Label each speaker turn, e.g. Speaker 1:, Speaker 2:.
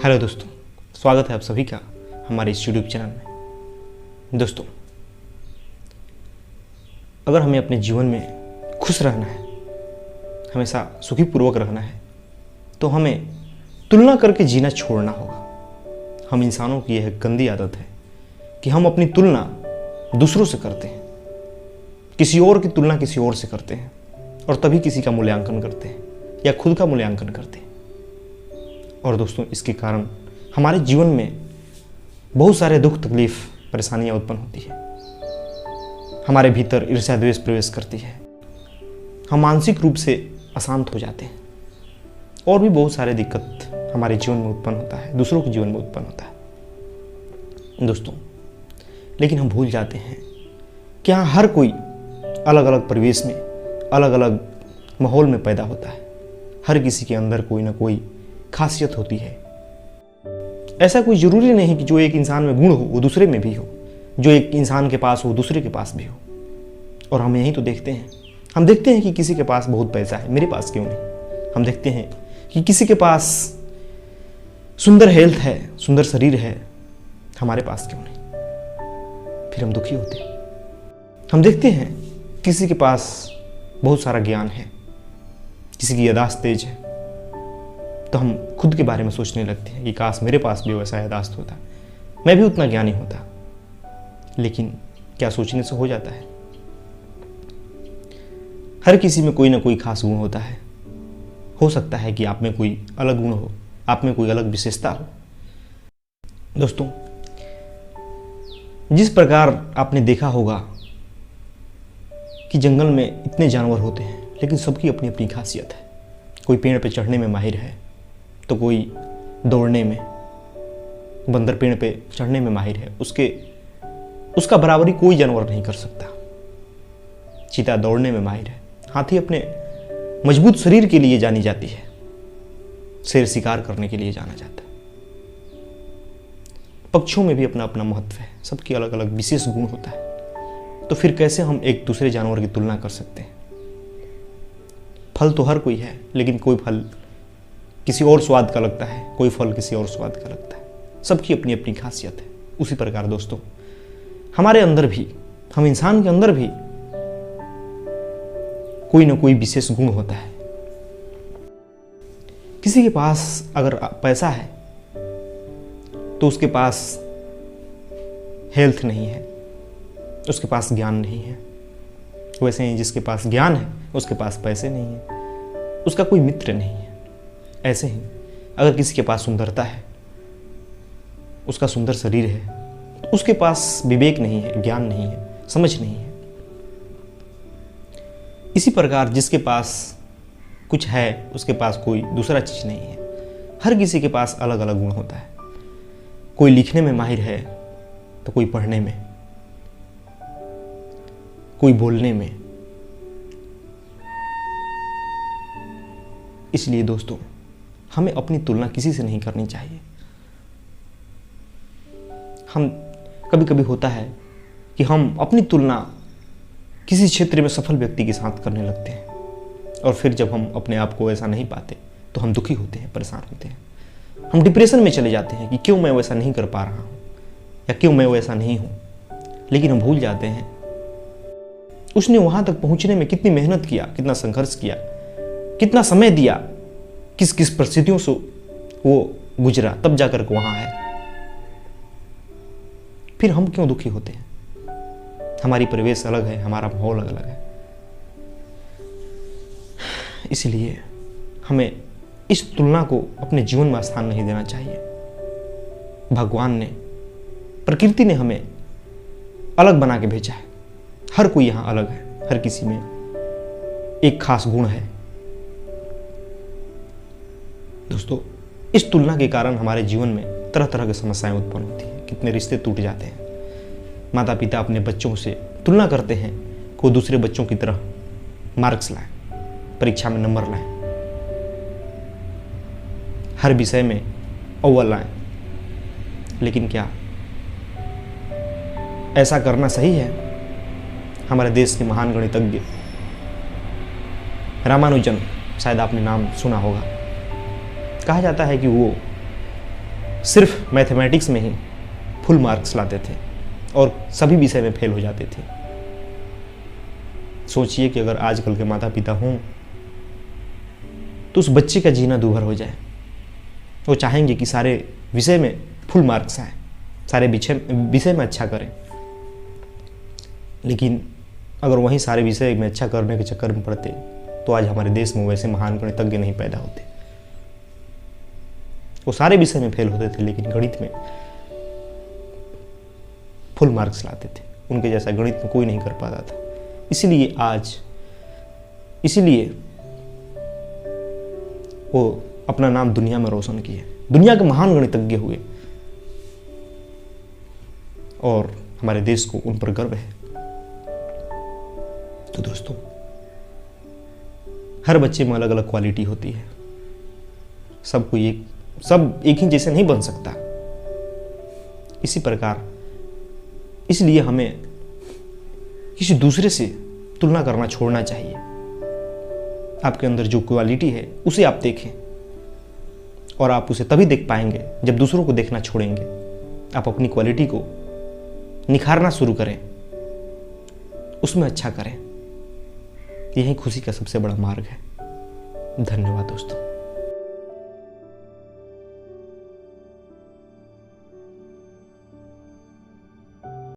Speaker 1: Hello दोस्तों, स्वागत है आप सभी का हमारे इस यूट्यूब चैनल में। दोस्तों, अगर हमें अपने जीवन में खुश रहना है, हमेशा सुखीपूर्वक रहना है, तो हमें तुलना करके जीना छोड़ना होगा। हम इंसानों की यह गंदी आदत है कि हम अपनी तुलना दूसरों से करते हैं, किसी और की तुलना किसी और से करते हैं और तभी किसी का मूल्यांकन करते हैं या खुद का मूल्यांकन करते हैं। और दोस्तों, इसके कारण हमारे जीवन में बहुत सारे दुख तकलीफ परेशानियां उत्पन्न होती है। हमारे भीतर ईर्ष्या द्वेष प्रवेश करती है, हम मानसिक रूप से अशांत हो जाते हैं और भी बहुत सारे दिक्कत हमारे जीवन में उत्पन्न होता है, दूसरों के जीवन में उत्पन्न होता है दोस्तों। लेकिन हम भूल जाते हैं कि यहाँ हर कोई अलग अलग परिवेश में, अलग अलग माहौल में पैदा होता है। हर किसी के अंदर कोई ना कोई खासियत होती है। ऐसा कोई जरूरी नहीं कि जो एक इंसान में गुण हो वो दूसरे में भी हो, जो एक इंसान के पास हो दूसरे के पास भी हो। और हम यही तो देखते हैं, हम देखते हैं कि किसी के पास बहुत पैसा है, मेरे पास क्यों नहीं। हम देखते हैं कि किसी के पास सुंदर हेल्थ है, सुंदर शरीर है, हमारे पास क्यों नहीं। फिर हम दुखी होते हैं। हम देखते हैं किसी के पास बहुत सारा ज्ञान है, किसी की याददाश्त तेज है, तो हम खुद के बारे में सोचने लगते हैं कि काश मेरे पास भी वैसा याददाश्त होता, मैं भी उतना ज्ञानी होता। लेकिन क्या सोचने से हो जाता है? हर किसी में कोई ना कोई खास गुण होता है। हो सकता है कि आप में कोई अलग गुण हो, आप में कोई अलग विशेषता हो। दोस्तों, जिस प्रकार आपने देखा होगा कि जंगल में इतने जानवर होते हैं, लेकिन सबकी अपनी अपनी खासियत है। कोई पेड़ पे चढ़ने में माहिर है, तो कोई दौड़ने में, बंदर पेड़ पे चढ़ने में माहिर है, उसका बराबरी कोई जानवर नहीं कर सकता। चीता दौड़ने में माहिर है, हाथी अपने मजबूत शरीर के लिए जानी जाती है, शेर शिकार करने के लिए जाना जाता है। पक्षियों में भी अपना अपना महत्व है, सबकी अलग अलग विशेष गुण होता है। तो फिर कैसे हम एक दूसरे जानवर की तुलना कर सकते हैं? फल तो हर कोई है, लेकिन कोई फल किसी और स्वाद का लगता है, कोई फल किसी और स्वाद का लगता है। सबकी अपनी अपनी खासियत है। उसी प्रकार दोस्तों, हमारे अंदर भी, हम इंसान के अंदर भी कोई ना कोई विशेष गुण होता है। किसी के पास अगर पैसा है तो उसके पास हेल्थ नहीं है, उसके पास ज्ञान नहीं है। वैसे ही जिसके पास ज्ञान है उसके पास पैसे नहीं है, उसका कोई मित्र नहीं है। ऐसे ही अगर किसी के पास सुंदरता है, उसका सुंदर शरीर है, तो उसके पास विवेक नहीं है, ज्ञान नहीं है, समझ नहीं है। इसी प्रकार जिसके पास कुछ है उसके पास कोई दूसरा चीज नहीं है। हर किसी के पास अलग अलग गुण होता है। कोई लिखने में माहिर है तो कोई पढ़ने में, कोई बोलने में। इसलिए दोस्तों, हमें अपनी तुलना किसी से नहीं करनी चाहिए। हम कभी कभी होता है कि हम अपनी तुलना किसी क्षेत्र में सफल व्यक्ति के साथ करने लगते हैं और फिर जब हम अपने आप को वैसा नहीं पाते तो हम दुखी होते हैं, परेशान होते हैं। हम डिप्रेशन में चले जाते हैं कि क्यों मैं वैसा नहीं कर पा रहा हूं या क्यों मैं वैसा नहीं हूं। लेकिन हम भूल जाते हैं उसने वहां तक पहुंचने में कितनी मेहनत किया, कितना संघर्ष किया, कितना समय दिया, किस किस परिस्थितियों से वो गुजरा, तब जाकर के वहां है। फिर हम क्यों दुखी होते हैं? हमारी परिवेश अलग है, हमारा माहौल अलग है। इसलिए हमें इस तुलना को अपने जीवन में स्थान नहीं देना चाहिए। भगवान ने, प्रकृति ने हमें अलग बना के भेजा है। हर कोई यहां अलग है, हर किसी में एक खास गुण है। दोस्तों, इस तुलना के कारण हमारे जीवन में तरह तरह की समस्याएं उत्पन्न होती हैं। कितने रिश्ते टूट जाते हैं। माता पिता अपने बच्चों से तुलना करते हैं कि वो दूसरे बच्चों की तरह मार्क्स लाएं, परीक्षा में नंबर लाएं, हर विषय में अव्वल लाएं। लेकिन क्या ऐसा करना सही है? हमारे देश के महान गणितज्ञ रामानुजन, शायद आपने नाम सुना होगा, कहा जाता है कि वो सिर्फ मैथमेटिक्स में ही फुल मार्क्स लाते थे और सभी विषय में फेल हो जाते थे। सोचिए कि अगर आजकल के माता पिता हों तो उस बच्चे का जीना दूभर हो जाए। वो चाहेंगे कि सारे विषय में फुल मार्क्स आए, सारे विषय में अच्छा करें, लेकिन अगर वहीं सारे विषय में अच्छा करने के चक्कर में पड़ते तो आज हमारे देश में वैसे महान गणितज्ञ नहीं पैदा होते। वो सारे विषय में फेल होते थे लेकिन गणित में फुल मार्क्स लाते थे। उनके जैसा गणित में कोई नहीं कर पाता था। इसीलिए वो अपना नाम दुनिया में रोशन किए, दुनिया के महान गणितज्ञ हुए और हमारे देश को उन पर गर्व है। तो दोस्तों, हर बच्चे में अलग अलग क्वालिटी होती है। सब एक ही जैसे नहीं बन सकता। इसी प्रकार इसलिए हमें किसी दूसरे से तुलना करना छोड़ना चाहिए। आपके अंदर जो क्वालिटी है उसे आप देखें और आप उसे तभी देख पाएंगे जब दूसरों को देखना छोड़ेंगे। आप अपनी क्वालिटी को निखारना शुरू करें, उसमें अच्छा करें। यही खुशी का सबसे बड़ा मार्ग है। धन्यवाद दोस्तों।